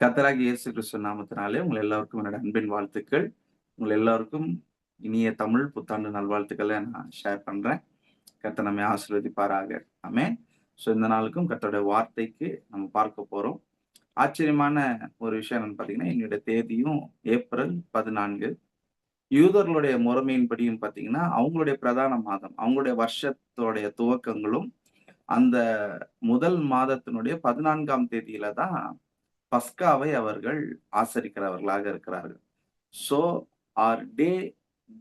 கர்த்தராகிய இயேசு கிறிஸ்து நாமத்தினாலே உங்கள் எல்லாருக்கும் என்னோட அன்பின் வாழ்த்துக்கள். உங்கள் எல்லாருக்கும் இனிய தமிழ் புத்தாண்டு நல்வாழ்த்துக்களை நான் ஷேர் பண்றேன். கர்த்தர் நம்மை ஆசீர்வதிப்பாராக. ஆமென். இந்த நாளுக்கும் கர்த்தருடைய வார்த்தைக்கு நம்ம பார்க்க போறோம். ஆச்சரியமான ஒரு விஷயம் என்னன்னு பார்த்தீங்கன்னா, என்னுடைய தேதியும் ஏப்ரல் 14. யூதர்களுடைய முறைமையின்படியும் பார்த்தீங்கன்னா, அவங்களுடைய பிரதான மாதம், அவங்களுடைய வருஷத்தோடைய துவக்கங்களும் அந்த முதல் மாதத்தினுடைய 14ஆம் தேதியில தான் பஸ்காவை அவர்கள் ஆசரிக்கிறவர்களாக இருக்கிறார்கள். So our day,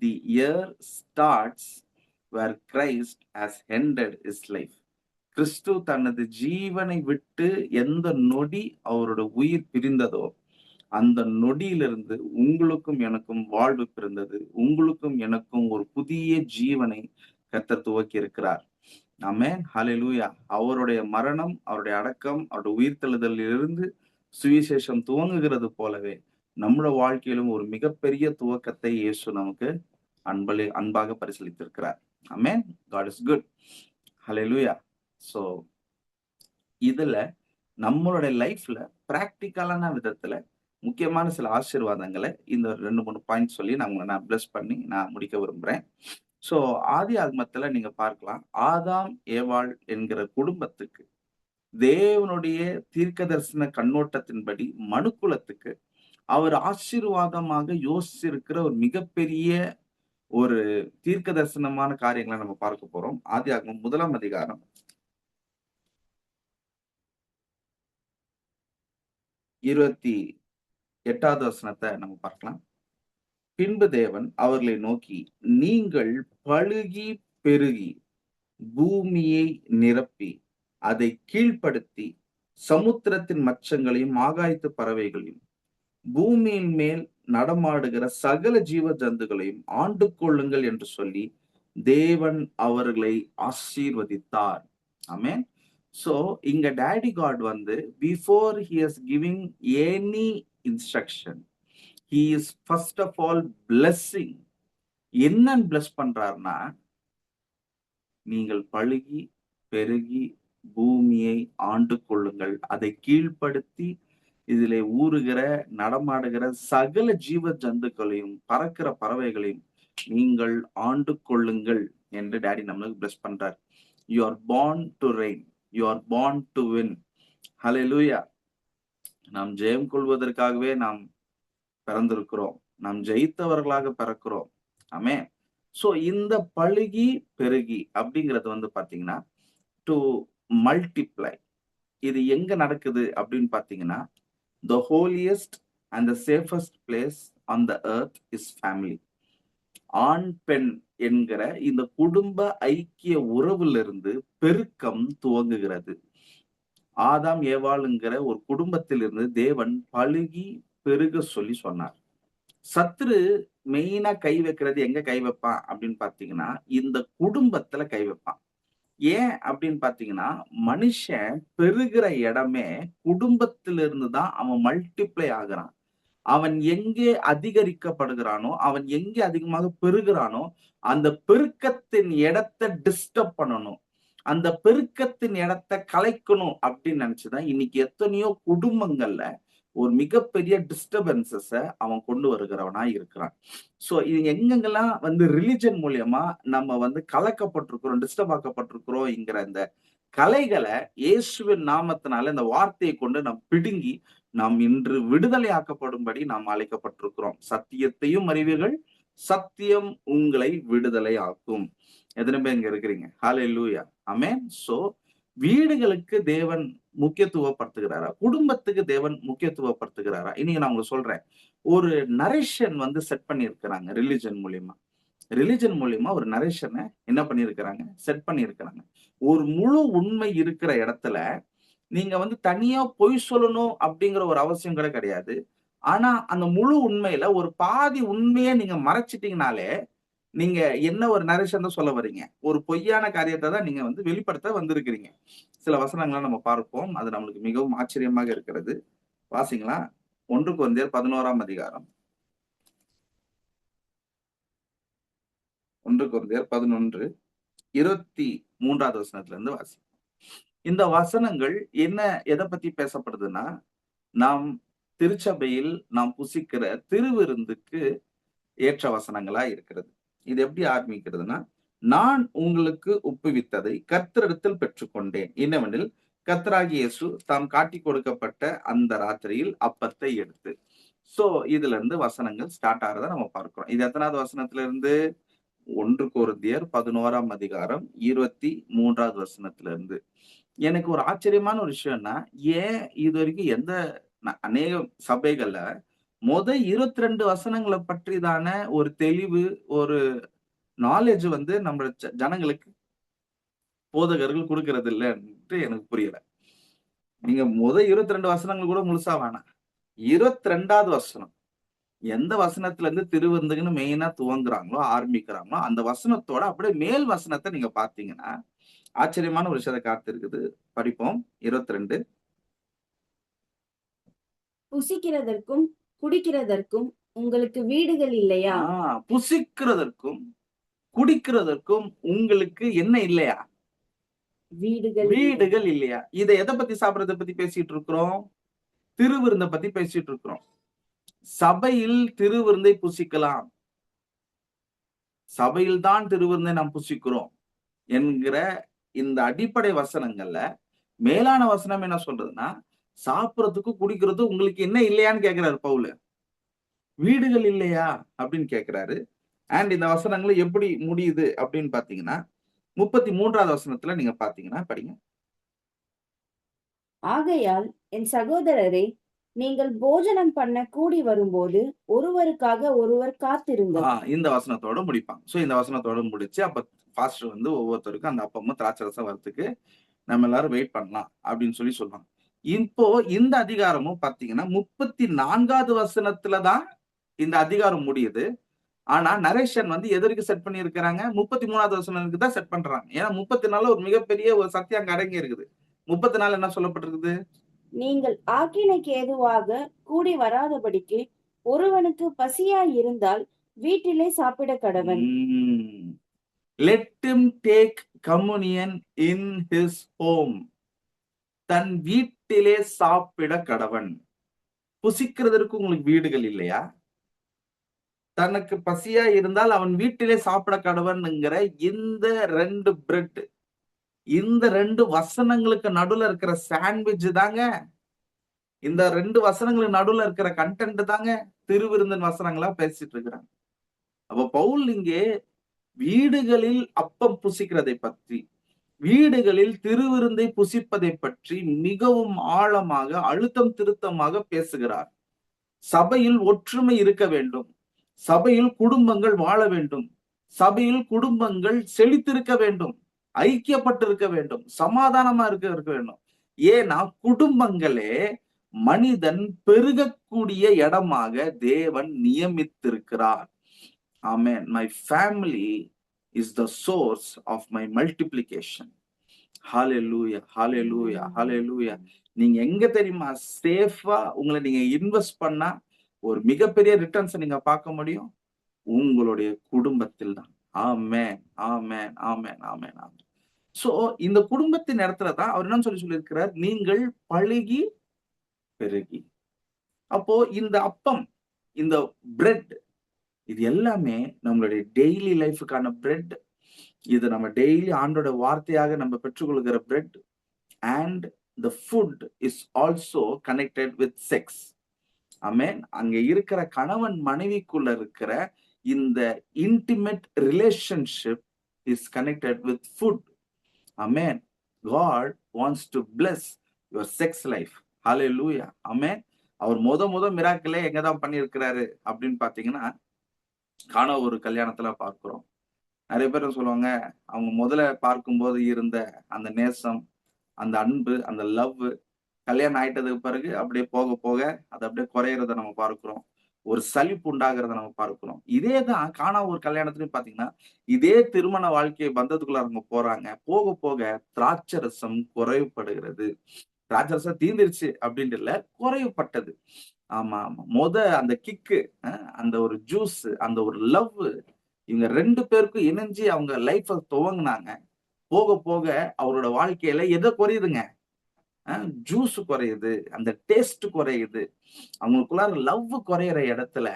the year starts where Christ has ended his life. கிறிஸ்து தனது ஜீவனை விட்டு எந்த நொடி அவரோட உயிர் பிரிந்ததோ அந்த நொடியிலிருந்து உங்களுக்கும் எனக்கும் வாழ்வு பிறந்தது. உங்களுக்கும் எனக்கும் ஒரு புதிய ஜீவனை கர்த்தர் துவக்கி இருக்கிறார். ஆமென். ஹல்லேலூயா. அவருடைய மரணம், அவருடைய அடக்கம், அவருடைய உயிர்த்தெழுதலிலிருந்து சுவிசேஷம் துவங்குகிறது போலவே நம்முடைய வாழ்க்கையிலும் ஒரு மிகப்பெரிய துவக்கத்தை இயேசு நமக்கு அன்பாக பரிசீலித்திருக்கிறார். ஆமென். God is good. Hallelujah. So இதுல நம்மளுடைய லைஃப்ல பிராக்டிக்கலான விதத்துல முக்கியமான சில ஆசீர்வாதங்களை இந்த 2-3 பாயிண்ட் சொல்லி நான் பிளஸ் பண்ணி நான் முடிக்க விரும்புறேன். சோ ஆதி ஆகமத்துல நீங்க பார்க்கலாம், ஆதாம் ஏவாள் என்கிற குடும்பத்துக்கு தேவனுடைய தீர்க்க தரிசன கண்ணோட்டத்தின்படி மனுக்குலத்துக்கு அவர் ஆசீர்வாதமாக யோசிச்சிருக்கிற ஒரு மிகப்பெரிய ஒரு தீர்க்க தரிசனமான காரியங்களை நம்ம பார்க்க போறோம். ஆதியாகமம் 1ஆம் அதிகாரம் 28வது வசனத்தை நம்ம பார்க்கலாம். பின்பு தேவன் அவர்களை நோக்கி, நீங்கள் பலுகி பெருகி பூமியை நிரப்பி அதை கீழ்ப்படுத்தி சமுத்திரத்தின் மச்சங்களையும் ஆகாயத்து பறவைகளையும் பூமியின் மேல் நடமாடுகிற சகல ஜீவ ஜந்துகளையும் ஆண்டு கொள்ளுங்கள் என்று சொல்லி தேவன் அவர்களை ஆசீர்வதித்தார். ஆமென். சோ இங்க டாடி காட் வந்து before he is giving any instruction, he is first of all blessing. என்னன்னு பிளஸ் பண்றாருன்னா, நீங்கள் பலுகி பெருகி பூமியை ஆண்டு கொள்ளுங்கள், அதை கீழ்ப்படுத்தி இதிலே ஊறுகிற நடமாடுகிற சகல ஜீவ ஜந்துக்களையும் பறக்கிற பறவைகளையும் நீங்கள் ஆண்டு கொள்ளுங்கள் என்று டாடி நம்மளுக்கு பிளஸ் பண்றார். You are born to reign, you are born to win. ஹல்லேலூயா. நாம் ஜெயம் கொள்வதற்காகவே நாம் பிறந்திருக்கிறோம். நாம் ஜெயித்தவர்களாக பிறக்கிறோம். ஆமென். சோ இந்த பலுகி பெருகி அப்படிங்கிறது வந்து பாத்தீங்கன்னா டு மல்டிப்ளை. இது எங்க நடக்குது அப்படின்னு பாத்தீங்கன்னா, the holiest and the safest place on the earth is family. ஆண் பெண் என்கிற இந்த குடும்ப ஐக்கிய உறவிலிருந்து பெருக்கம் துவங்குகிறது. ஆதாம் ஏவாளுங்கிற ஒரு குடும்பத்திலிருந்து தேவன் பலுகி பெருக சொல்லி சொன்னார். சத்துரு மெயினா கை வைக்கிறது எங்க கை வைப்பான் அப்படின்னு பாத்தீங்கன்னா, இந்த குடும்பத்துல கை வைப்பான். ஏன் அப்படின்னு பாத்தீங்கன்னா, மனுஷன் பெருகிற இடமே குடும்பத்திலிருந்து தான் அவன் மல்டிப்ளை ஆகுறான். அவன் எங்கே அதிகரிக்கப்படுகிறானோ, அவன் எங்கே அதிகமாக பெருகிறானோ, அந்த பெருக்கத்தின் இடத்தை டிஸ்டர்ப் பண்ணணும், அந்த பெருக்கத்தின் இடத்தை கலைக்கணும் அப்படின்னு நினைச்சுதான் இன்னைக்கு எத்தனையோ குடும்பங்கள்ல ஒரு மிகப்பெரிய டிஸ்டர்பன்சஸ அவன் கொண்டு வருகிறவனா இருக்கிறான். சோ இது எங்கெங்கெல்லாம் வந்து ரிலிஜன் மூலியமா நம்ம வந்து கலக்கப்பட்டிருக்கிறோம், டிஸ்டர்ப் ஆக்கப்பட்டிருக்கிறோம்ங்கிற இந்த கலைகளை இயேசுவின் நாமத்தினால இந்த வார்த்தையை கொண்டு நாம் பிடுங்கி நாம் இன்று விடுதலை ஆக்கப்படும்படி நாம் அழைக்கப்பட்டிருக்கிறோம். சத்தியத்தையும் அறிவீர்கள், சத்தியம் உங்களை விடுதலை ஆக்கும். எத்தனை பேர் இங்க இருக்கிறீங்க? ஹல்லேலூயா. ஆமென். சோ வீடுகளுக்கு தேவன் முக்கியத்துவப்படுத்துகிறாரா, குடும்பத்துக்கு தேவன் முக்கியத்துவப்படுத்துகிறாரா? இன்னைக்கு நான் உங்களுக்கு சொல்றேன். ஒரு நரேஷன் வந்து செட் பண்ணி இருக்கிறாங்க ரிலிஜன் மூலியமா ஒரு நரேஷனை என்ன பண்ணிருக்கிறாங்க, செட் பண்ணி இருக்கிறாங்க. ஒரு முழு உண்மை இருக்கிற இடத்துல நீங்க வந்து தனியா பொய் சொல்லணும் அப்படிங்கிற ஒரு அவசியம் கூட கிடையாது. ஆனா அந்த முழு உண்மையில ஒரு பாதி உண்மையை நீங்க மறைச்சிட்டீங்கனாலே நீங்க என்ன ஒரு நரேஷன் தான் சொல்ல வர்றீங்க, ஒரு பொய்யான காரியத்தை தான் நீங்க வந்து வெளிப்படுத்த வந்திருக்கிறீங்க. சில வசனங்களை நம்ம பார்ப்போம். அது நம்மளுக்கு மிகவும் ஆச்சரியமாக இருக்கிறது. வாசிங்களா? 1 கொரிந்தியர் 11ஆம் அதிகாரம் 1 கொரிந்தியர் 11 23வது வசனத்துல இருந்து வாசி. இந்த வசனங்கள் என்ன எதை பத்தி பேசப்படுதுன்னா, நாம் திருச்சபையில் நாம் புசிக்கிற திருவிருந்துக்கு ஏற்ற வசனங்களா இருக்கிறது. இது எப்படி ஆரம்பிக்கிறதுன்னா, நான் உங்களுக்கு ஒப்புவித்ததை கர்த்தரிடத்தில் பெற்றுக்கொண்டேன். என்னவெனில், கர்த்தராகிய இயேசு தாம் காட்டிக் கொடுக்கப்பட்ட அந்த ராத்திரியில் அப்பத்தை எடுத்து. சோ இதுல இருந்து வசனங்கள் ஸ்டார்ட் ஆறத நம்ம பார்க்கிறோம். இது எத்தனாவது வசனத்துல இருந்து? 1 கொரிந்தியர் 11ஆம் அதிகாரம் 23வது வசனத்துல இருந்து. எனக்கு ஒரு ஆச்சரியமான ஒரு விஷயம்னா, ஏன் இதுவரைக்கும் அநேக சபைகள்ல 22 வசனங்கள பற்றிதான ஒரு தெளிவு, ஒரு நாலேட்ஜ் வந்து நம்ம ஜனங்களுக்கு போதகர்கள் குடுக்கிறது இல்லன்ட்டு எனக்கு புரியல. நீங்க 22 வசனங்கள் கூட முழுசா வேணாம். 22வது வசனம். எந்த வசனத்துல இருந்து திருவிருந்துக்குன்னு மெயினா துவங்குறாங்களோ, ஆரம்பிக்கிறாங்களோ, அந்த வசனத்தோட அப்படியே மேல் வசனத்த நீங்க பார்த்தீங்கன்னா, ஆச்சரியமான ஒரு விஷயத்த காத்திருக்குது. படிப்போம். 22. புசிக்கிறதற்கும் குடிக்கிறதற்கும் உங்களுக்கு வீடுகள் இல்லையா? புசிக்கிறதற்கும், குடிக்கிறதற்கும் உங்களுக்கு என்ன இல்லையா? வீடுகள் இல்லையா? இத எத பத்தி சாப்பிடுறத பத்தி பேசிட்டு இருக்கிறோம்? திருவிருந்த பத்தி பேசிட்டு இருக்கிறோம். சபையில் திருவிருந்தை புசிக்கலாம். சபையில் தான் திருவிருந்தை நாம் புசிக்கிறோம் என்கிற இந்த அடிப்படை வசனங்கள்ல மேலான வசனம் என்ன சொல்றதுன்னா, சாப்பிடறதுக்கு குடிக்கிறது உங்களுக்கு என்ன இல்லையான்னு கேட்கிறாரு பவுலு. வீடுகள் இல்லையா அப்படின்னு கேட்கிறாரு. அண்ட் இந்த வசனங்கள் எப்படி முடியுது அப்படின்னு பாத்தீங்கன்னா, 33வது வசனத்துல நீங்க பாத்தீங்கன்னா படிங்க. ஆகையால் என் சகோதரரே, நீங்கள் போஜனம் பண்ண கூடி வரும்போது ஒருவருக்காக ஒருவர் காத்திருங்கள். இந்த வசனத்தோட முடிப்பாங்க. சோ இந்த வசனத்தோட முடிச்சு அப்ப பாஸ்டர் வந்து ஒவ்வொருத்தருக்கும் அந்த அப்பமும் திராட்சரசம் வரத்துக்கு நம்ம எல்லாரும் வெயிட் பண்ணலாம் அப்படின்னு சொல்லி சொல்லுவாங்க. இப்போ இந்த அதிகாரமும் பாத்தீங்கன்னா 34வது வசனத்துல தான் இந்த அதிகாரம் முடியுது. ஆனா நரேஷன் வந்து எதற்கு செட் பண்ணி இருக்கிறாங்க? 33வது வசனத்துக்கு தான் செட் பண்றாங்க. ஏன்னா 34 ஒரு மிகப்பெரிய ஒரு சத்தியம் அங்க அடங்கி இருக்குது. 34 என்ன சொல்லப்பட்டிருக்குது? நீங்கள் ஆக்கினைக்கு ஏதுவாக கூடி வராதபடிக்கு ஒருவனுக்கு பசியாய் இருந்தால் வீட்டிலே சாப்பிட கடவன். Let him take communion in his home. தன் வீட்டிலே சாப்பிட கடவன். புசிக்கிறதற்கு உங்களுக்கு வீடுகள் இல்லையா? தனக்கு பசியா இருந்தால் அவன் வீட்டிலே சாப்பிட கடவன்ங்கிற இந்த 2 பிரெட், இந்த 2 வசனங்களுக்கு நடுவுல இருக்கிற சாண்ட்விச் தாங்க, இந்த 2 வசனங்களுக்கு நடுவுல இருக்கிற கண்டென்ட் தாங்க திருவிருந்தின் வசனங்களா பேசிட்டு இருக்கிறாங்க. அப்ப பவுல் இங்கே வீடுகளில் அப்பம் புசிக்கிறதை பற்றி, வீடுகளில் திருவிருந்தை புசிப்பதை பற்றி மிகவும் ஆழமாக அழுத்தம் திருத்தமாக பேசுகிறார். சபையில் ஒற்றுமை இருக்க வேண்டும். சபையில் குடும்பங்கள் வாழ வேண்டும். சபையில் குடும்பங்கள் செழித்திருக்க வேண்டும். ஐக்கியப்பட்டிருக்க வேண்டும். சமாதானமா இருக்க வேண்டும். ஏன்னா குடும்பங்களே மனிதன் பெருகக்கூடிய இடமாக தேவன் நியமித்திருக்கிறார். ஆமென். My family is the source of my multiplication. Hallelujah, hallelujah, hallelujah. நீங்க எங்க தெரியுமா சேஃபா உங்களை நீங்க இன்வெஸ்ட் பண்ணா ஒரு மிகப்பெரிய ரிட்டர்ன்ஸ் நீங்க பார்க்க முடியும்? உங்களுடைய குடும்பத்தில் தான். ஆமென், ஆமென், ஆமென், ஆமென், ஆமென். சோ இந்த குடும்பத்தின் இடத்துல தான் அவர் என்ன சொல்லியிருக்கிறார்? நீங்கள் பழுகி பெருகி. அப்போ இந்த அப்பம், இந்த பிரெட், இது எல்லாமே நம்மளுடைய டெய்லி லைஃபுக்கான பிரெட். இது நம்ம டெய்லி ஆண்டோட வார்த்தையாக நம்ம பெற்றுக்கொள்கிற bread. And the food is also connected with sex. ஆமென். அங்க இருக்கிற கணவன் மனைவிக்குள்ள இருக்கிற இந்த intimate relationship is connected with food. Amen. God wants to bless your sex life. Hallelujah. Amen. அவர் முத மிராக்கிளே எங்கதான் பண்ணியிருக்கிறாரு அப்படின்னு பாத்தீங்கன்னா, கானா ஒரு கல்யாணத்துல பார்க்கிறோம். நிறைய பேர் சொல்லுவாங்க, அவங்க முதல்ல பார்க்கும்போது இருந்த அந்த நேசம், அந்த அன்பு, அந்த லவ் கல்யாணம் ஆயிட்டதுக்கு பிறகு அப்படியே போக போக அது அப்படியே குறையறத நம்ம பார்க்கிறோம். ஒரு சலிப்பு உண்டாகிறத நம்ம பார்க்கிறோம். இதேதான் கானா ஒரு கல்யாணத்துலயும் பாத்தீங்கன்னா, இதே திருமண வாழ்க்கை பந்தத்துக்குள்ள அவங்க போறாங்க. போக போக திராட்சரசம் குறைவுபடுகிறது. திராட்சரசம் தீர்ந்துருச்சு அப்படின்ட்டு இல்ல, குறைவுபட்டது. ஆமா, ஆமா. அந்த கிக்கு, அந்த ஒரு ஜூஸ், அந்த ஒரு லவ், இவங்க 2 பேருக்கும் இணைஞ்சு அவங்க லைஃப துவங்குனாங்க. போக போக அவரோட வாழ்க்கையில எதை குறையுதுங்க? ஜூஸ் குறையுது, அந்த டேஸ்ட் குறையுது, அவங்களுக்குள்ளார லவ் குறையிற இடத்துல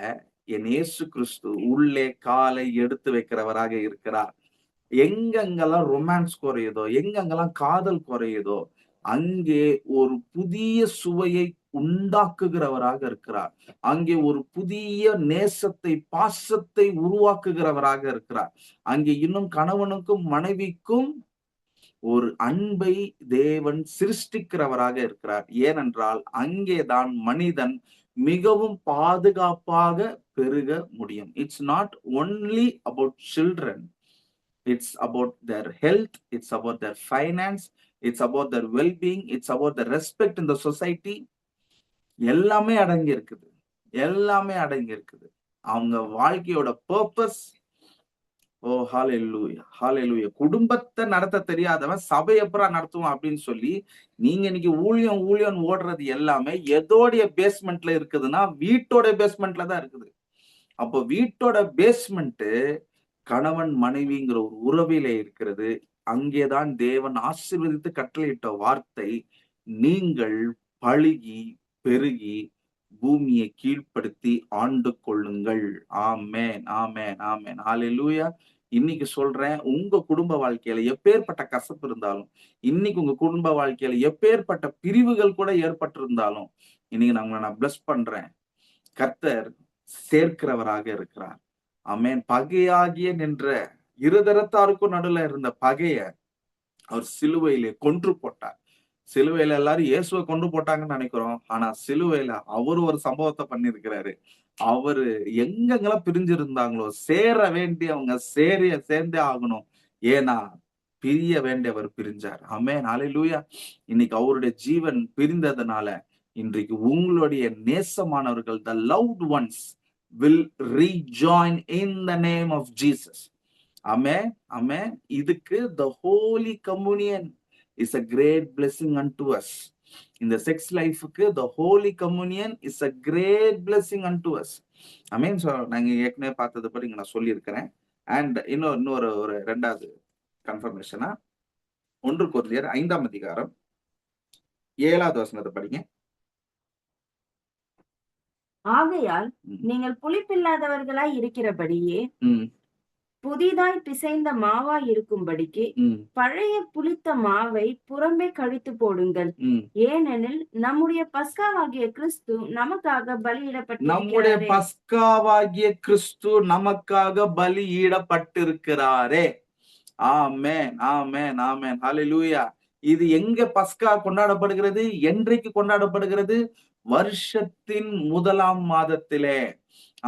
என் இயேசு கிறிஸ்து உள்ளே காலை எடுத்து வைக்கிறவராக இருக்கிறார். எங்கெங்கெல்லாம் ரொமான்ஸ் குறையுதோ, எங்கெங்கெல்லாம் காதல் குறையுதோ, அங்கே ஒரு புதிய சுவையை உண்டாக்குகிறவராக இருக்கிறார். அங்கே ஒரு புதிய நேசத்தை, பாசத்தை உருவாக்குகிறவராக இருக்கிறார். அங்கே இன்னும் கணவனுக்கும் மனைவிக்கும் ஒரு அன்பை தேவன் சிருஷ்டிக்கிறவராக இருக்கிறார். ஏனென்றால் அங்கேதான் மனிதன் மிகவும் பாதுகாப்பாக பெருக முடியும். It's not only about children. It's about their health, it's about their finance, it's about their well-being, it's about the respect in the society. எல்லாமே அடங்கி இருக்குது. எல்லாமே அடங்கி இருக்குது. அவங்க வாழ்க்கையோட பர்பஸ். ஓ ஹalleluya, ஹalleluya. குடும்பத்தை நடத்த தெரியாதவன் சபை எப்பரா நடத்துவான் அப்படின்னு சொல்லி நீங்க இன்னைக்கு ஊழியம் ஊழியம் ஓடுறது எல்லாமே எதோடைய பேஸ்மெண்ட்ல இருக்குதுன்னா வீட்டோட பேஸ்மெண்ட்ல தான் இருக்குது. அப்போ வீட்டோட பேஸ்மெண்ட் கணவன் மனைவிங்கிற ஒரு உறவிலே இருக்கிறது. அங்கேதான் தேவன் ஆசீர்வதித்து கட்டளையிட்ட வார்த்தை, நீங்கள் பலுகி பெருகி பூமியை கீழ்ப்படுத்தி ஆண்டு கொள்ளுங்கள். ஆமென், ஆமென், ஆமென். ஹalleluya. இன்னைக்கு சொல்றேன், உங்க குடும்ப வாழ்க்கையில எப்பேற்பட்ட கசப்பு இருந்தாலும், இன்னைக்கு உங்க குடும்ப வாழ்க்கையில எப்பேற்பட்ட பிரிவுகள் கூட ஏற்பட்டிருந்தாலும், இன்னைக்கு நான் பிளஸ் பண்றேன். கர்த்தர் சேர்க்கிறவராக இருக்கிறார். ஆமென். பகையாகிய நின்ற இருதரத்தாருக்கும் நடுல இருந்த பகைய அவர் சிலுவையிலே கொன்று போட்டார். சிலுவையில எல்லாரும் இயேசுவை கொண்டு போட்டாங்கன்னு நினைக்கிறோம். ஆனா சிலுவையில அவரு ஒரு சம்பவத்தை பண்ணிருக்கிறாரு. அவரு எங்கெங்கெல்லாம் பிரிஞ்சிருந்தாங்களோ சேர வேண்டியவங்க சேர்ந்தே ஆகணும். ஏன்னா பிரிய வேண்டியவர் பிரிஞ்சார். ஆமென், ஹalleluya. இன்னைக்கு அவருடைய ஜீவன் பிரிந்ததுனால இன்றைக்கு உங்களுடைய நேசமானவர்கள், the loved ones will rejoin in the name of Jesus. Amen, amen. இதுக்கு the holy communion is a great blessing unto us. இந்த செக்ஸ் லைஃப்க்கு the holy communion is a great blessing unto us. Amen. So நாங்க ஏற்கனவே பார்த்தது படி நான் சொல்லியிருக்கிறேன். And இன்னொரு ஒரு ரெண்டாவது கன்ஃபர்மேஷனா 1 கொரிந்தியர் 5ஆம் அதிகாரம் 7வது வசனத்தை படிங்க. ஆகையால் நீங்கள் புளிப்பில்லாதவர்களாய் இருக்கிறபடியே புதிதாய் பிசைந்த மாவாய் இருக்கும்படிக்கு பழைய புளித்த மாவை புறம்பே கழித்து போடுங்கள். ஏனெனில் நம்முடைய பஸ்காவாகிய கிறிஸ்து நமக்காக பலியிடப்பட்டிருக்கிறாரே. ஆமென், ஆமென், ஆமென். ஹalleluya. இது எங்க பஸ்கா கொண்டாடப்படுகிறது? என்றைக்கு கொண்டாடப்படுகிறது? வருஷத்தின் 1ஆம் மாதத்திலே.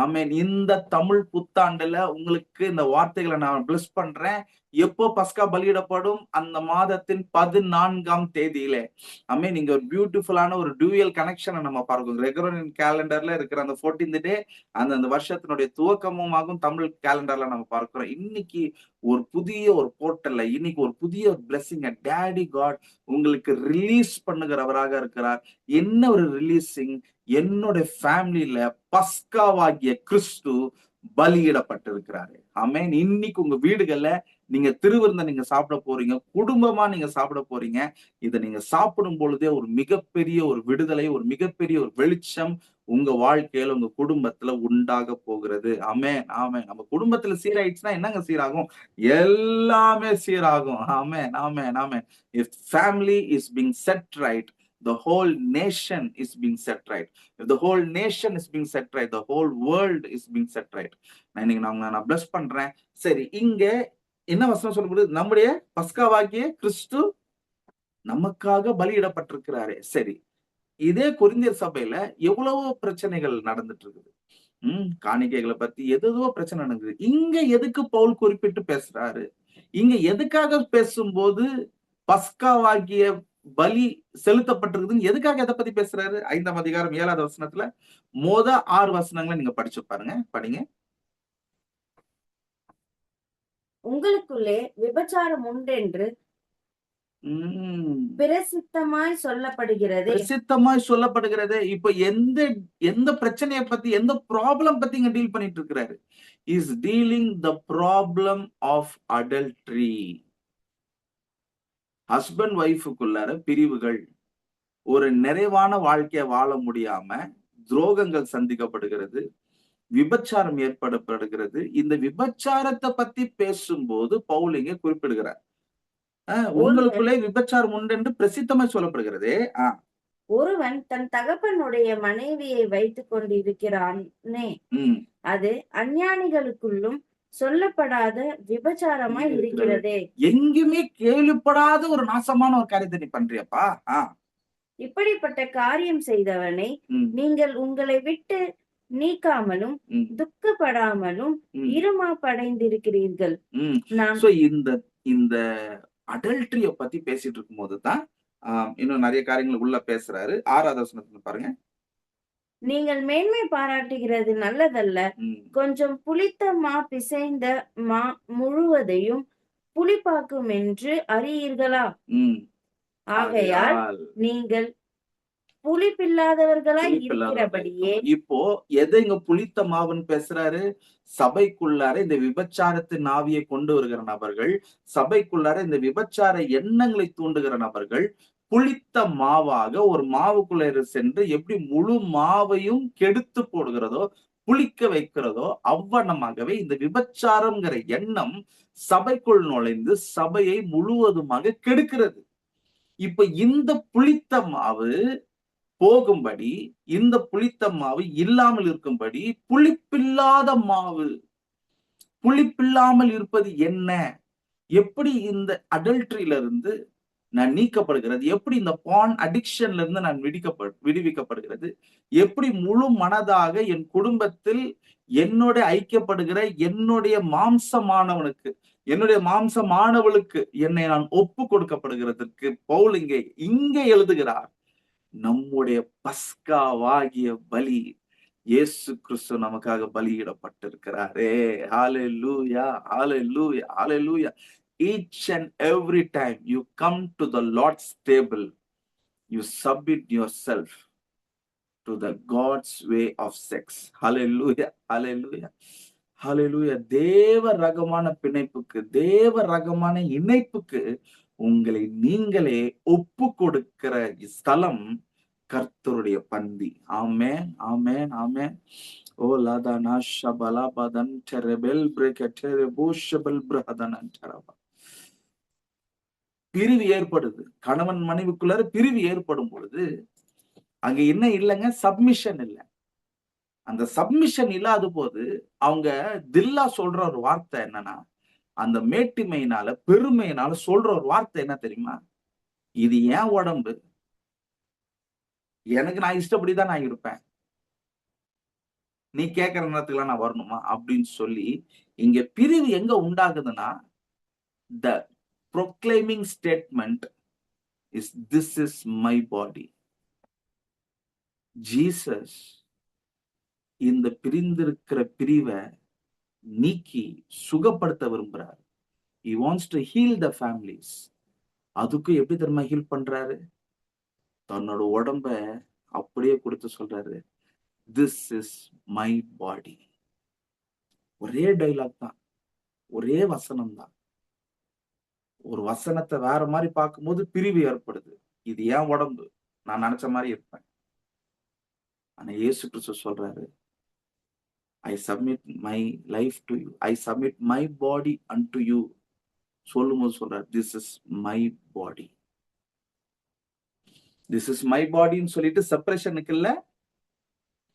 ஆமென். இந்த தமிழ் புத்தாண்டுல உங்களுக்கு இந்த வார்த்தைகளை நான் பிளஸ் பண்றேன். எப்போ பஸ்கா பலியிடப்படும்? அந்த மாதத்தின் 14ஆம் தேதியிலே. ஆமென். நீங்க ஒரு பியூட்டிஃபுல்லான ஒரு டூயல் கனெக்ஷனை நம்ம பார்க்கிறோம். கிரெகோரியன் கேலண்டர்ல இருக்கிற அந்த 14th டே அந்த வருஷத்தினுடைய துவக்கமும் ஆகும். தமிழ் கேலண்டர்ல நம்ம பார்க்கிறோம். இன்னைக்கு ஒரு புதிய ஒரு போர்ட்டல்ல இன்னைக்கு ஒரு புதிய பிளெஸிங்க டேடி காட் உங்களுக்கு ரிலீஸ் பண்ணுகிறவராக இருக்கிறார். என்ன ஒரு ரிலீசிங்? என்னோட ஃபேமிலியில பஸ்காவாகிய கிறிஸ்து பலியிடப்பட்டிருக்கிறாரு. ஆமென். இன்னைக்கு உங்க வீடுகள்ல நீங்க திருவிருந்த நீங்க சாப்பிட போறீங்க, குடும்பமா நீங்க சாப்பிட போறீங்க. இதை நீங்க சாப்பிடும் பொழுதே ஒரு மிகப்பெரிய ஒரு விடுதலை, ஒரு மிகப்பெரிய ஒரு வெளிச்சம் உங்க வாழ்க்கையில உங்க குடும்பத்துல உண்டாக போகிறது. ஆமென், ஆமென். நம்ம குடும்பத்துல சீராயிடுச்சுன்னா என்னங்க சீராகும்? எல்லாமே சீராகும். ஆமென், ஆமென், ஆமென். If family is being set right, the whole nation is being set right. If the whole nation is being set right, the whole world is being set right. நான் பிளஸ் பண்றேன். சரி, இங்க என்ன வசனம் சொல்லப்படுது? நம்முடைய பஸ்காவாகிய கிறிஸ்து நமக்காக பலியிடப்பட்டிருக்கிறாரே. சரி, இதே கொரிந்தியர் சபையில எவ்வளவோ பிரச்சனைகள் நடந்துட்டு இருக்குது. காணிக்கைகளை பத்தி எதுவோ பிரச்சனை நடக்குது. இங்க எதுக்கு பவுல் குறிப்பிட்டு பேசுறாரு? இங்க எதுக்காக பேசும்போது பஸ்காவாகிய பலி செலுத்தப்பட்டிருக்குதுன்னு எதுக்காக எதை பத்தி பேசுறாரு? 5ஆம் அதிகாரம் 7வது வசனத்துல 6 வசனங்களை நீங்க படிச்சு பாருங்க. படிங்க. உங்களுக்குள்ளே விபச்சாரம் உண்டென்று பிரசித்தமாய் சொல்லப்படுகிறது. இப்ப எந்த பிரச்சனையை பத்தி, எந்த ப்ராப்ளம் பத்தி இங்க டீல் பண்ணிட்டு இருக்கிறாரு? Is dealing the problem of adultery. Husband ஒய்ஃபுக்குள்ளார பிரிவுகள், ஒரு நிறைவான வாழ்க்கைய வாழ முடியாம துரோகங்கள் சந்திக்கப்படுகிறது, விபச்சாரம் ஏற்படப்படுகிறது. இந்த விபச்சாரத்தை பத்தி பேசும்போது பவுல் இங்கே குறிப்பிடுகிறார். ஒருவன் உங்களுக்குள்ளே விபச்சாரம் உண்டு என்று பிரசித்தமாய் சொல்லப்படுகிறதே. ஒருவன் தன் தகப்பனுடைய மனைவியை வைத்துக் கொண்டிருக்கிறானே, ம். அது அஞ்ஞானிகளுக்குள்ளும் சொல்லப்படாத விபச்சாரமாய் இருக்கிறதே. எங்குமே கேள்விப்படாத ஒரு நாசமான ஒரு காரியத்தை நீ பண்றியப்பா. இப்படிப்பட்ட காரியம் செய்தவனை ம். நீங்கள் உங்களை விட்டு நீக்காமலும் ம். துக்கப்படாமலும் ம். இருமாப்படைந்திருக்கிறீர்கள். ம். நான் சோ இந்த அடல்ட்ரிய பத்தி பேசிட்டு இருக்கும்போது தான் இன்னும் நிறைய காரியங்கள் உள்ள பேசுறாரு. 6வது வசனத்துல பாருங்க. நீங்கள் மேன்மை பாராட்டுகிறது நல்லதல்ல. ம். கொஞ்சம் புளித்த மா பிசைந்த மா முழுவதையும் புளிப்பாக்கும் என்று அறியீர்களா? ம். ஆகையால் ஆகையால் நீங்கள் புளிப்பில்லாதவர்களாய் புளிப்பில்லாதவர்கள். இருக்கிறபடியே இப்போ எதை இங்க புளித்த மாவுன்னு பேசுறாரு? சபைக்குள்ளார இந்த விபச்சாரத்தின் ஆவியை கொண்டு வருகிற நபர்கள், சபைக்குள்ளார இந்த விபச்சார எண்ணங்களை தூண்டுகிற நபர்கள், புளித்த மாவாக ஒரு மாவுக்குள்ள சென்று எப்படி முழு மாவையும் கெடுத்து போடுகிறதோ, புளிக்க வைக்கிறதோ, அவ்வண்ணமாகவே இந்த விபச்சாரம்ங்கிற எண்ணம் சபைக்குள் நுழைந்து சபையை முழுவதுமாக கெடுக்கிறது. இப்ப இந்த புளித்த மாவு போகும்படி, இந்த புளித்த மாவு இல்லாமல் இருக்கும்படி புளிப்பில்லாத மாவு, புளிப்பில்லாமல் இருப்பது என்ன? எப்படி இந்த அடல்ட்ரியில இருந்து நான் நீக்கப்படுகிறது? எப்படி இந்த பான் அடிக்ஷன்ல இருந்து நான் விடுவிக்கப்படுகிறது? எப்படி முழு மனதாக என் குடும்பத்தில் என்னோட ஐக்கியப்படுகிற என்னுடைய மாம்சமானவனுக்கு, என்னுடைய மாம்சமானவளுக்கு என்னை நான் ஒப்பு கொடுக்கப்படுகிறதற்கு பவுல் இங்கே எழுதுகிறார். நம்முடைய பஸ்காவாகிய பலி இயேசு கிறிஸ்து நமக்காக பலியிடப்பட்டிருக்கிறாரே. ஹalleluya, hallelujah, hallelujah. Each and every time you come to the Lord's table, you submit yourself to the God's way of sex. Hallelujah, hallelujah, hallelujah. தேவ ரகமான பிணைப்புக்கு, தேவ ரகமான இணைப்புக்கு உங்களை நீங்களே ஒப்பு கொடுக்கிற ஸ்தலம் கர்த்தருடைய பந்தி. ஆமென், ஆமென், ஆமென். ஓ லாதானா ஷபலா பதன் டெரெபெல் பிரேகெட்டெரெ பூஷபல் பிரஹதனன் டரபா. பிரிவு ஏற்படுது. கணவன் மனைவிக்குள்ளார பிரிவு ஏற்படும் பொழுது அங்க என்ன இல்லைங்க? சப்மிஷன் இல்ல. அந்த சப்மிஷன் இல்லாத போது அவங்க தில்லா சொல்ற ஒரு வார்த்தை என்னன்னா, அந்த மேட்டிமையினால பெருமையினால சொல்ற ஒரு வார்த்தை என்ன தெரியுமா? இது ஏன் உடம்பு, எனக்கு நான் இஷ்டப்படிதான் நான் இருப்பேன், நீ கேட்கிற நேரத்துக்குலாம் நான் வரணுமா அப்படின்னு சொல்லி இங்க பிரிவு எங்க உண்டாகுதுன்னா, the proclaiming statement is this is my body. Jesus இந்த பிரிந்திருக்கிற பிரிவை நீக்கி சுகப்படுத்த விரும்புறாரு. He wants to heal the families. அதுக்கு எப்படி தெரியுமா ஹீல் பண்றாரு? தன்னோட உடம்ப அப்படியே கொடுத்து சொல்றாரு, திஸ் இஸ் மை பாடி. ஒரே டைலாக் தான், ஒரே வசனம் தான். ஒரு வசனத்தை வேற மாதிரி பார்க்கும்போது பிரிவு ஏற்படுது. இது ஏன் உடம்பு, நான் நினைச்ச மாதிரி இருப்பேன். ஆனா இயேசு கிறிஸ்து சொல்றாரு, I submit my life to you, I submit my body unto you. சொல்லும்போது சொல்றாரு, this is my body. This is my பாடின்னு சொல்லிட்டு செப்பரேஷனுக்கு இல்ல,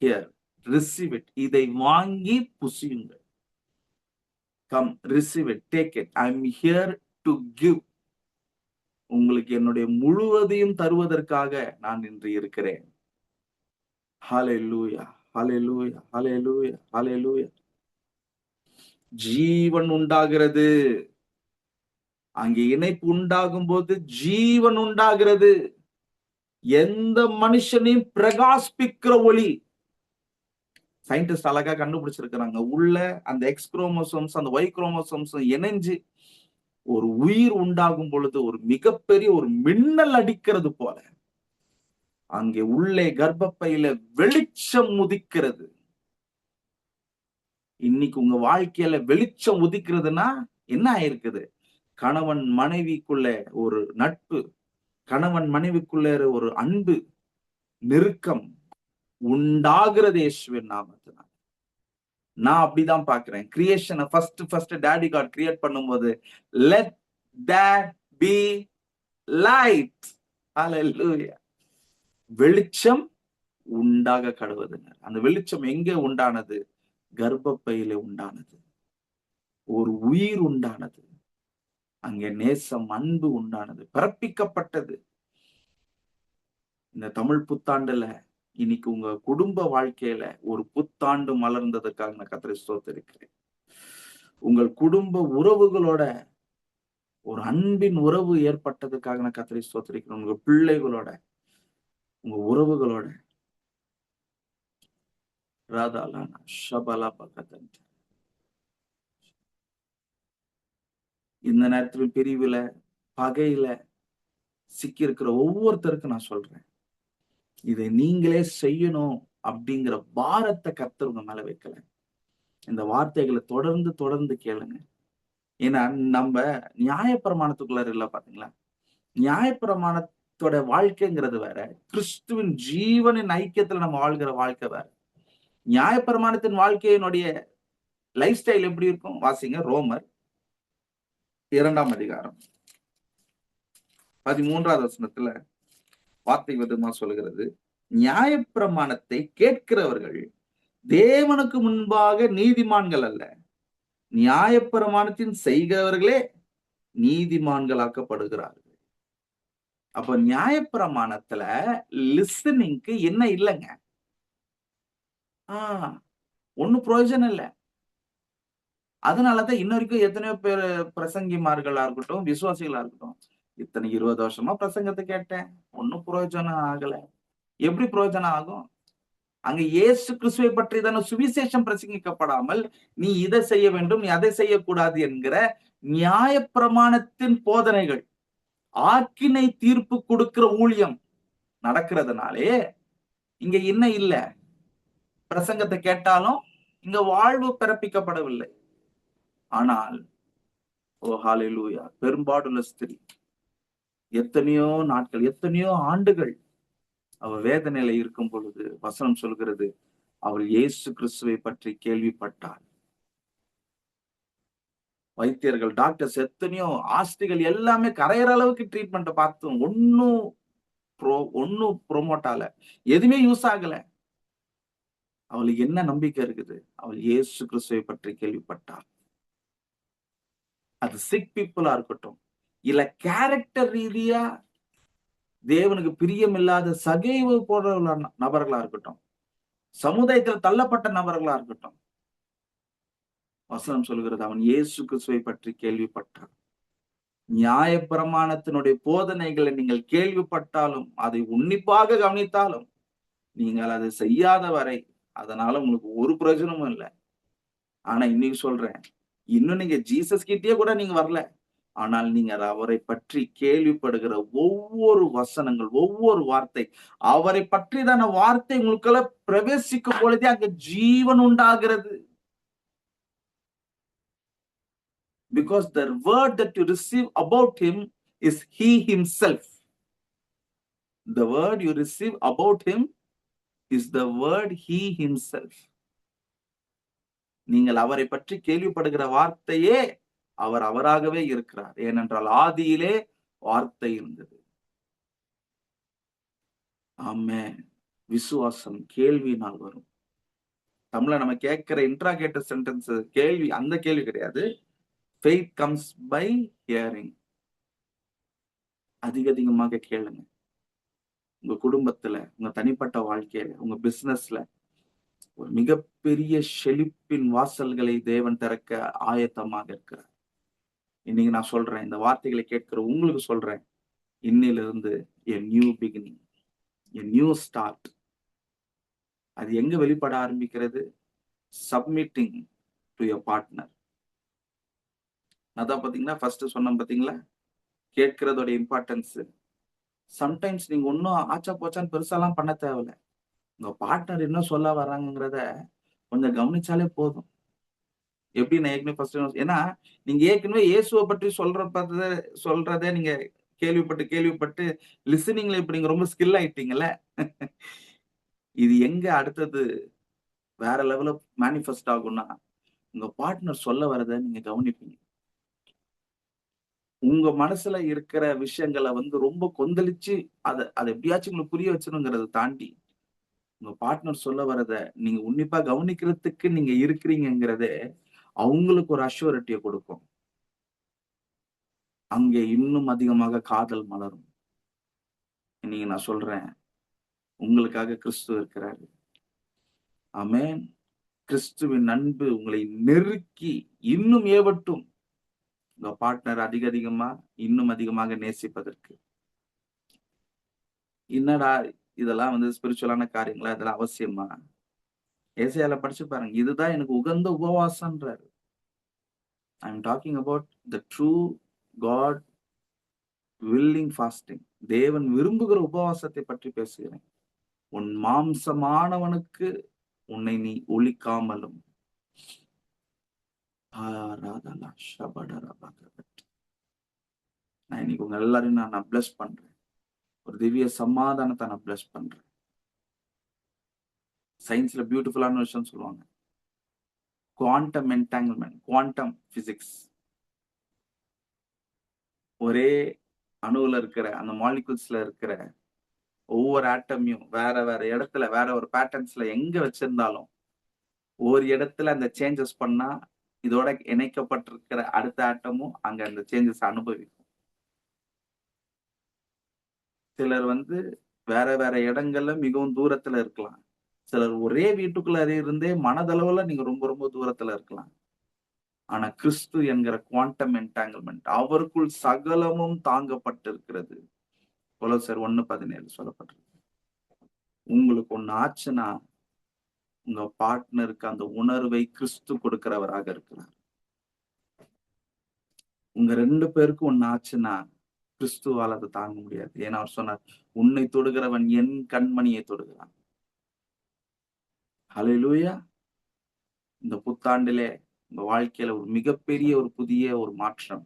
ஹியர் ரிசீவ் இட். இதை வாங்கி புசியுங்கள். Come receive it, take it. I am here to give. உங்களுக்கு என்னுடைய முழுவதையும் தருவதற்காக நான் இன்று இருக்கிறேன். ஹalleluya, ஹalleluya, ஹalleluya, ஹalleluya. ஜீவன் உண்டாகிறது. அங்கே இணைப்பு உண்டாகும் போது ஜீவன் உண்டாகிறது. எந்த மனுஷனையும் பிரகாசிப்பிக்கிற ஒளி. சயின்டிஸ்ட் அழகா கண்டுபிடிச்சிருக்கிறாங்க. உள்ள அந்த எக்ஸ் குரோமோசோம்ஸ் அந்த ஒய் குரோமோசோம்ஸ் இணைஞ்சு ஒரு உயிர் உண்டாகும் பொழுது ஒரு மிகப்பெரிய ஒரு மின்னல் அடிக்கிறது போல அங்கே உள்ளே கர்ப்பப்பையில வெளிச்சம் உதிக்கிறது. இன்னைக்கு உங்க வாழ்க்கையில வெளிச்சம் உதிக்கிறதுனா என்ன ஆயிருக்குது? கணவன் மனைவிக்குள்ள ஒரு நட்பு, கணவன் மனைவிக்குள்ள ஒரு அன்பு, நெருக்கம் உண்டாகிறது இயேசுவின் நாமத்தினால். நான் அப்படிதான் பாக்குறேன். கிரியேஷனை ஃபர்ஸ்ட் டாடி காட் கிரியேட் பண்ணும்போது லெட் தேர் பி லைட், ஹalleluya, வெளிச்சம் உண்டாக கடவுதுங்க. அந்த வெளிச்சம் எங்கே உண்டானது? கர்ப்பப்பையிலே உண்டானது. ஒரு உயிர் உண்டானது. அங்கே நேசம், அன்பு உண்டானது, பிறப்பிக்கப்பட்டது. இந்த தமிழ் புத்தாண்டுல இன்னைக்கு உங்க குடும்ப வாழ்க்கையில ஒரு புத்தாண்டு மலர்ந்ததுக்காக நான் கர்த்தரை ஸ்தோத்திரிக்கிறேன். உங்கள் குடும்ப உறவுகளோட ஒரு அன்பின் உறவு ஏற்பட்டதுக்காக நான் கர்த்தரை ஸ்தோத்திரிக்கிறேன். உங்க பிள்ளைகளோட, உங்க உறவுகளோட ராதாலானா ஷபலா பக்கத்தன். இந்த நேரத்தில் பிரிவுல, பகையில சிக்கி இருக்கிற ஒவ்வொருத்தருக்கும் நான் சொல்றேன், இதை நீங்களே செய்யணும் அப்படிங்கிற பாரத்தை கர்த்தர் உங்க மேல வைக்கல. இந்த வார்த்தைகளை தொடர்ந்து தொடர்ந்து கேளுங்க. ஏன்னா நம்ம நியாயப்பிரமாணத்துக்குள்ளார இல்ல, பாத்தீங்களா? நியாயப்பிரமாணத்தோட வாழ்க்கைங்கிறது வேற, கிறிஸ்துவின் ஜீவனின் ஐக்கியத்துல நம்ம வாழ்கிற வாழ்க்கை வேற. நியாயப்பிரமாணத்தின் வாழ்க்கையினுடைய லைஃப் ஸ்டைல் எப்படி இருக்கும்? வாசிங்க, ரோமர் 2ஆம் அதிகாரம் 13வது வசனத்துல வார்த்தை விதமா சொல்லுகிறது, நியாயப்பிரமாணத்தை கேட்கிறவர்கள் தேவனுக்கு முன்பாக நீதிமான்கள் அல்ல, நியாயப்பிரமாணத்தின் செய்கிறவர்களே நீதிமான்களாக்கப்படுகிறார்கள். அப்ப நியாயப்பிரமாணத்துல லிசனிங்க்கு என்ன இல்லைங்க? ஒன்னும் பிரயோஜனம் இல்லை. அதனாலதான் இன்ன வரைக்கும் எத்தனையோ பேர் பிரசங்கிமார்களா இருக்கட்டும், விசுவாசிகளா இருக்கட்டும், இத்தனை 20 வருஷமா பிரசங்கத்தை கேட்டேன், ஒன்னும் பிரயோஜனம் ஆகல. எப்படி பிரயோஜனம் ஆகும்? அங்க இயேசு கிறிஸ்துவை பற்றி தானே சுவிசேஷம் பிரசங்கிக்கப்படாமல் நீ இதை செய்ய வேண்டும், நீ அதை செய்யக்கூடாது என்கிற நியாயப்பிரமாணத்தின் போதனைகள், ஆக்கினை தீர்ப்பு கொடுக்கிற ஊழியம் நடக்கிறதுனாலே இங்க என்ன இல்ல? பிரசங்கத்தை கேட்டாலும் இங்க வாழ்வு பிறப்பிக்கப்படவில்லை. ஆனால் ஓ ஹalleluya, பெரும்பாடுள்ள ஸ்திரீ எத்தனையோ நாட்கள், எத்தனையோ ஆண்டுகள் அவ வேதனையில இருக்கும் பொழுது வசனம் சொல்கிறது, அவள் இயேசு கிறிஸ்துவை பற்றி கேள்விப்பட்டாள். வைத்தியர்கள், டாக்டர்ஸ், எத்தனையோ ஆஸ்திகள் எல்லாமே கரையிற அளவுக்கு ட்ரீட்மெண்ட் பார்த்தும் ஒன்னும் ப்ரோமோட் ஆகல, எதுவுமே யூஸ் ஆகல. அவளுக்கு என்ன நம்பிக்கை இருக்குது? அவள் இயேசு கிறிஸ்துவை பற்றி கேள்விப்பட்டாள். அது சிக் பீப்புளா இருக்கட்டும், இல்ல கேரக்டர் ரீதியா தேவனுக்கு பிரியம் இல்லாத சகைவு போன்ற நபர்களா இருக்கட்டும், சமுதாயத்தில் தள்ளப்பட்ட நபர்களா இருக்கட்டும், வசனம் சொல்கிறது அவன் இயேசு கிறிஸ்துவை பற்றி கேள்விப்பட்டான். நியாயப்பிரமாணத்தினுடைய போதனைகளை நீங்கள் கேள்விப்பட்டாலும், அதை உன்னிப்பாக கவனித்தாலும், நீங்கள் அதை செய்யாத வரை அதனால உங்களுக்கு ஒரு பிரயோஜனமும் இல்லை. ஆனா இன்னைக்கு சொல்றேன், இன்னும் நீங்க ஜீசஸ் கிட்டே கூட நீங்க வரல, ஆனால் நீங்க அவரை பற்றி கேள்விப்படுகிற ஒவ்வொரு வசனங்கள், ஒவ்வொரு வார்த்தை, அவரை பற்றிதான வார்த்தை உங்களுக்குள்ள பிரவேசிக்கும் பொழுதே அங்க ஜீவன் உண்டாகிறது. Because the word that you receive about him is he himself. The word you receive about him is the word he himself. நீங்கள் அவரை பற்றி கேள்விப்படுகிற வார்த்தையே அவர் அவராகவே இருக்கிறார். ஏனென்றால் ஆதியிலே வார்த்தை இருந்தது. ஆமென். விசுவாசம் கேள்வியினால் வரும். தமிழ்ல நம்ம கேட்கிற இன்ட்ராகேட்டிவ் சென்டென்ஸ் கேள்வி, அந்த கேள்வி கிடையாது. Faith comes by hearing. அதிகமாக கேளுங்க. உங்க குடும்பத்துல, உங்க தனிப்பட்ட வாழ்க்கையில, உங்க பிசினஸ்ல ஒரு மிகப்பெரிய செழிப்பின் வாசல்களை தேவன் திறக்க ஆயத்தமாக இருக்கிறார். இன்னைக்கு நான் சொல்றேன், இந்த வார்த்தைகளை கேட்கிற உங்களுக்கு சொல்றேன், இன்னிலிருந்து a new beginning, a new start. அது எங்க வெளிப்பட ஆரம்பிக்கிறது? Submitting to your partner. அதான் பாத்தீங்கன்னா ஃபர்ஸ்ட் சொன்னேன் பாத்தீங்களா, கேட்கிறதோட இம்பார்ட்டன்ஸ். சம்டைம்ஸ் நீங்க ஒன்னும் ஆச்சா போச்சான்னு பெருசாலாம் பண்ண தேவையில்ல. உங்க பார்ட்னர் என்ன சொல்ல வர்றாங்கிறத கொஞ்சம் கவனிச்சாலே போதும். எப்படி நான் ஏற்கனவே ஃபர்ஸ்ட், ஏன்னா நீங்க ஏற்கனவே இயேசுவை பற்றி சொல்றதே நீங்க கேள்விப்பட்டு லிசனிங்ல இப்ப நீங்க ரொம்ப ஸ்கில் ஆயிட்டீங்கல்ல. இது எங்க அடுத்தது வேற லெவல்ல மேனிஃபெஸ்ட் ஆகும்னா, உங்க பார்ட்னர் சொல்ல வரத நீங்க கவனிப்பீங்க. உங்க மனசுல இருக்கிற விஷயங்கள ரொம்ப கொந்தளிச்சு, அத எப்படியாச்சும் உங்களுக்கு புரிய வச்சணுங்கிறத தாண்டி, உங்க பார்ட்னர் சொல்ல வரத நீங்க உன்னிப்பா கவனிக்கிறதுக்கு நீங்க இருக்கிறீங்கங்கிறதே, அவங்களுக்கு ஒரு அஷ்யூரிட்டிய கொடுக்கும். அங்கே இன்னும் அதிகமாக காதல் மலரும். இன்னைக்கு நான் சொல்றேன், உங்களுக்காக கிறிஸ்து இருக்கிறாரு. ஆமென். கிறிஸ்துவின் அன்பு உங்களை நெருக்கி இன்னும் ஏவட்டும். உங்க பார்ட்னர் அதிகமா, இன்னும் அதிகமாக நேசிப்பதற்கு. என்னடா இதெல்லாம் ஸ்பிரிச்சுவலான காரியங்களா? இதெல்லாம் அவசியமா? ஏசாயால படிச்சு பாருங்க. இதுதான் எனக்கு உகந்த உபவாசம்ன்றாரு. I am talking about the true God willing fasting. தேவன் விரும்புகிற உபவாசத்தை பற்றி பேசுகிறேன். உன் மாம்சமானவனுக்கு உன்னை நீ ஒழிக்காமலும். நான் இன்னைக்கு உங்க எல்லாரையும் நான் பிளஸ் பண்றேன். ஒரு திவ்ய சமாதானத்தை நான் பிளஸ் பண்றேன். சயின்ஸ்ல பியூட்டிஃபுல்லான விஷயம் சொல்லுவாங்க. Quantum entanglement, quantum physics. ஒரே அணுவுல இருக்கிற அந்த மாலிகுல்ஸ்ல இருக்கிற ஒவ்வொரு ஆட்டமையும் வேற வேற இடத்துல வேற ஒரு பேட்டர்ன்ஸ்ல எங்க வச்சிருந்தாலும் ஒரு இடத்துல அந்த சேஞ்சஸ் பண்ணா இதோட இணைக்கப்பட்டிருக்கிற அடுத்த ஆட்டமும் அங்க அந்த சேஞ்சஸ் அனுபவிக்கும். சிலர் வேற வேற இடங்கள்ல மிகவும் தூரத்துல இருக்கலாம். சிலர் ஒரே வீட்டுக்குள்ள இருந்தே மனதளவுல நீங்க ரொம்ப ரொம்ப தூரத்துல இருக்கலாம். ஆனா கிறிஸ்து என்கிற குவாண்டம் என்டாங்கிள்மென்ட் அவருக்குள் சகலமும் தாங்கப்பட்டிருக்கிறது. கொலோசர் 1:17 சொல்லப்பட்டிருக்கு. உங்களுக்கு ஒண்ணு ஆச்சுன்னா உங்க பார்ட்னருக்கு அந்த உணர்வை கிறிஸ்து கொடுக்கிறவராக இருக்கிறார். உங்க 2 பேருக்கும் ஒண்ணு ஆச்சுன்னா கிறிஸ்துவால் அதை தாங்க முடியாது. ஏன்னா அவர் சொன்னார், உன்னை தொடுகிறவன் என் கண்மணியை தொடுகிறான். ஹல்லேலூயா. இந்த புத்தாண்டிலே உங்க வாழ்க்கையில ஒரு மிகப்பெரிய ஒரு புதிய ஒரு மாற்றம்,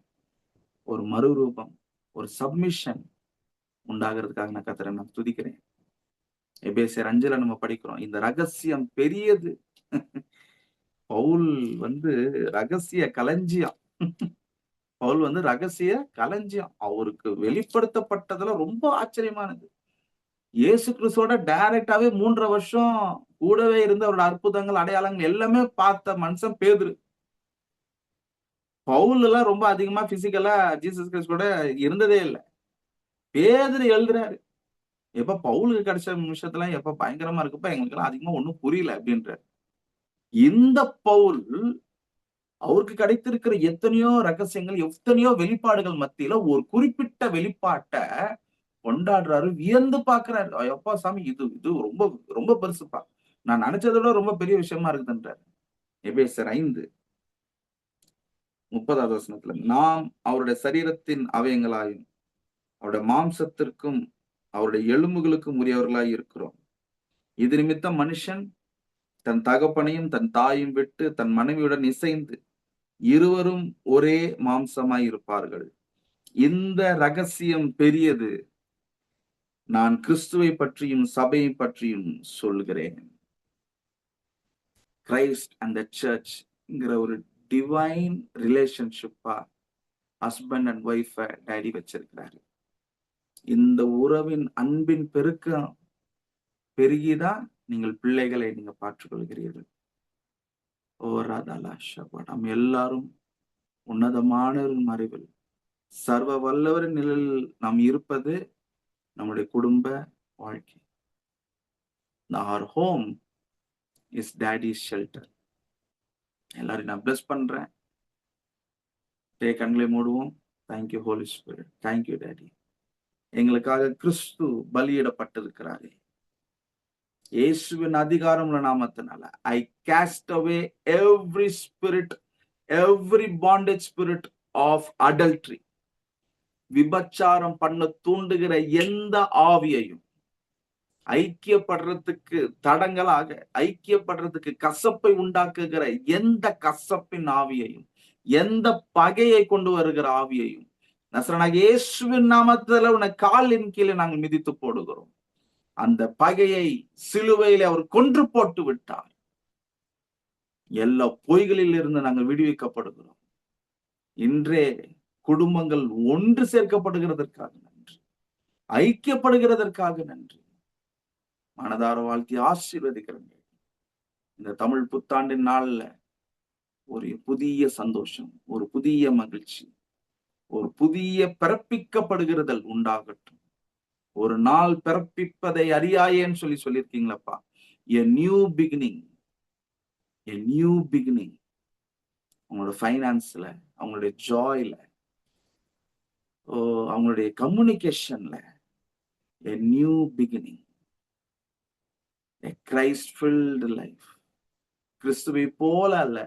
ஒரு மறுரூபம், ஒரு சப்மிஷன் உண்டாகிறதுக்காக நான் கர்த்தரை நான் துதிக்கிறேன். எபேசியர் 5ல நம்ம படிக்கிறோம். இந்த ரகசியம் பெரியது. பவுல் ரகசிய களஞ்சியம். பவுல் ரகசிய களஞ்சியம். அவருக்கு வெளிப்படுத்தப்பட்டதுல ரொம்ப ஆச்சரியமானது. இயேசு கிறிஸ்துவோட டைரக்டாவே 3 வருஷம் கூடவே இருந்து அவரோட அற்புதங்கள், அடையாளங்கள் எல்லாமே பார்த்த மனுஷன் பேதுரு. பவுல் எல்லாம் ரொம்ப அதிகமா பிசிக்கலா ஜீசஸ் கிறிஸ்து கூட இருந்ததே இல்ல. பேதுரு எழுதுறாரு. எப்ப பவுலுக்கு கிடைச்ச விஷயத்தெல்லாம் எப்ப பயங்கரமா இருக்குப்ப எங்களுக்கு எல்லாம் அதிகமா ஒண்ணும் புரியல அப்படின்றாரு. இந்த பவுல் அவருக்கு கிடைத்திருக்கிற எத்தனையோ ரகசியங்கள், எத்தனையோ வெளிப்பாடுகள் மத்தியில ஒரு குறிப்பிட்ட வெளிப்பாட்டை கொண்டாடுறாரு, வியந்து பாக்குறாரு. ஐயப்பா சாமி, இது இது ரொம்ப ரொம்ப பெருசுப்பா. நான் நினைச்சதை விட ரொம்ப பெரிய விஷயமா இருக்குதுன்றாரு. எபேசியர் 5:30 நாம் அவருடைய சரீரத்தின் அவயங்களாயும் அவருடைய மாம்சத்திற்கும் அவருடைய எலும்புகளுக்கும் உரியவர்களாய் இருக்கிறோம். இது நிமித்தம் மனுஷன் தன் தகப்பனையும் தன் தாயும் விட்டு தன் மனைவியுடன் இசைந்து இருவரும் ஒரே மாம்சமாய் இருப்பார்கள். இந்த ரகசியம் பெரியது. நான் கிறிஸ்துவை பற்றியும் சபையை பற்றியும் சொல்கிறேன். கிரைஸ்ட் அண்ட் த சர்ச்ங்கிற ஒரு டிவைன் ரிலேஷன்ஷிப்பா ஹஸ்பண்ட் அண்ட் ஒய்ஃப டாடி வச்சிருக்கிறாரு. இந்த உறவின் அன்பின் பெருக்கம் பெருகிதான் நீங்கள் பிள்ளைகளை நீங்க பார்த்துக்கொள்கிறீர்கள். நம்ம எல்லாரும் உன்னதமான மறைவில் சர்வ வல்லவரின் நிழலில் நாம் இருப்பது நம்முடைய குடும்ப வாழ்க்கை. Our home is daddy's shelter. எல்லாரும் நான் பிளஸ் பண்றேன். கண்களை மூடுவோம். Thank you Holy Spirit. Thank you Daddy. எங்களுக்காக கிறிஸ்து பலியிடப்பட்டிருக்கிறாரே. இயேசுவின் அதிகாரம் உள்ள நாமத்தினால I cast away every spirit, every bondage spirit of adultery. விபச்சாரம் பண்ண தூண்டுகிற எந்த ஆவியையும், ஐக்கியப்படுறதுக்கு தடங்களாக, ஐக்கியப்படுறதுக்கு கசப்பை உண்டாக்குகிற எந்த கசப்பின் ஆவியையும், எந்த பகையை கொண்டு வருகிற ஆவியையும் நசரனாகிய இயேசுவின் நாமத்துல உன்னை காலின் கீழே நாங்கள் மிதித்து போடுகிறோம். அந்த பகையை சிலுவையில் அவர் கொன்று போட்டு விட்டார். எல்லா பொய்களில் இருந்து நாங்கள் விடுவிக்கப்படுகிறோம். இன்றே குடும்பங்கள் ஒன்று சேர்க்கப்படுகிறதற்காக நன்றி, ஐக்கியப்படுகிறதற்காக நன்றி. மனதார வாழ்த்தி ஆசீர்வதிக்கிறேன். இந்த தமிழ் புத்தாண்டின் நாள்ல ஒரு புதிய சந்தோஷம், ஒரு புதிய மகிழ்ச்சி, ஒரு புதிய பிறப்பிக்கப்படுகிறதல் உண்டாகட்டும். ஒரு நாள் பிறப்பிப்பதை அறியாயேன்னு சொல்லியிருக்கீங்களப்பா. a new beginning, a new beginning. அவங்களோட ஃபைனான்ஸ்ல, அவங்களுடைய ஜாய்ல, அவங்களுடைய கம்யூனிகேஷன்ல a new beginning, a Christ filled life. கிறிஸ்துவை போல அல்ல,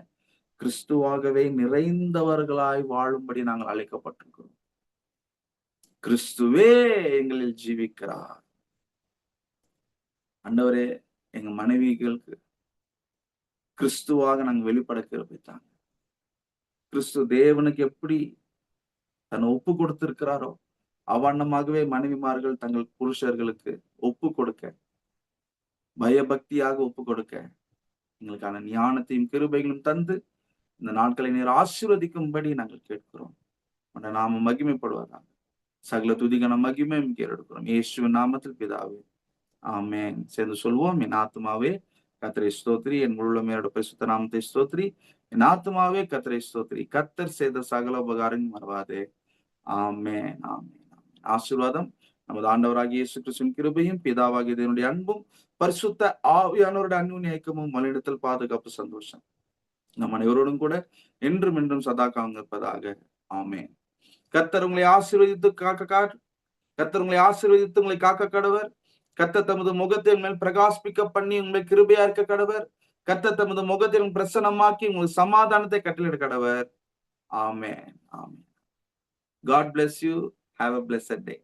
கிறிஸ்துவாகவே நிறைந்தவர்களாய் வாழும்படி நாங்கள் அழைக்கப்பட்டிருக்கிறோம். கிறிஸ்துவே எங்களில் ஜீவிக்கிறார். ஆண்டவரே, எங்க மனைவிகளுக்கு கிறிஸ்துவாக நாங்கள் வெளிப்பட கிருபைத்தாங்க. கிறிஸ்து தேவனுக்கு எப்படி தன்னை ஒப்பு கொடுத்திருக்கிறாரோ அவ்வண்ணமாகவே மனைவிமார்கள் தங்கள் புருஷர்களுக்கு ஒப்பு கொடுக்க, பயபக்தியாக ஒப்பு கொடுக்க எங்களுக்கான ஞானத்தையும் கிருபைகளும் தந்து இந்த நாட்களை நீர் ஆசீர்வதிக்கும்படி நாங்கள் கேட்கிறோம். உன்னை நாம மகிமைப்படுவதாக. சகல துதிகன மகிமையும் கேட்டெடுக்கிறோம் இயேசுவின் நாமத்தில் பிதாவே, ஆமென். சேர்ந்து சொல்வோம். என் ஆத்துமாவே கர்த்தரை ஸ்தோத்திரி, என் முழுமையோட பரிசுத்த நாமத்தை ஸ்தோத்திரி. என் ஆத்துமாவே கர்த்தரை ஸ்தோத்திரி, கர்த்தர் செய்த சகல உபகாரம் மறவாதே. ஆமென், ஆமென். ஆசீர்வாதம் நமது ஆண்டவராகிய இயேசு கிறிஸ்துவின் கிருபையும் பிதாவாகிய தேவனுடைய அன்பும் பரிசுத்த ஆவியானவருடைய அன்பும் ஐக்கியமும் வழிநடத்தல் பாதுகாப்பு சந்தோஷம் நம் அனைவரோடும் கூட என்றும் என்றும் சதா காண்பதாக. ஆமென். கர்த்தர் உங்களை ஆசீர்வதித்து கர்த்தர் உங்களை ஆசீர்வதித்து உங்களை காக்க கடவர். கர்த்தர் தமது முகத்தை மேல் பிரகாசிக்க பண்ணி உங்களை கிருபையா இருக்க கடவர். கர்த்தர் தமது முகத்தை பிரசன்னமாக்கி உங்களுக்கு சமாதானத்தை கட்டளையிட கடவர். ஆமென், ஆமென். God bless you. Have a blessed day.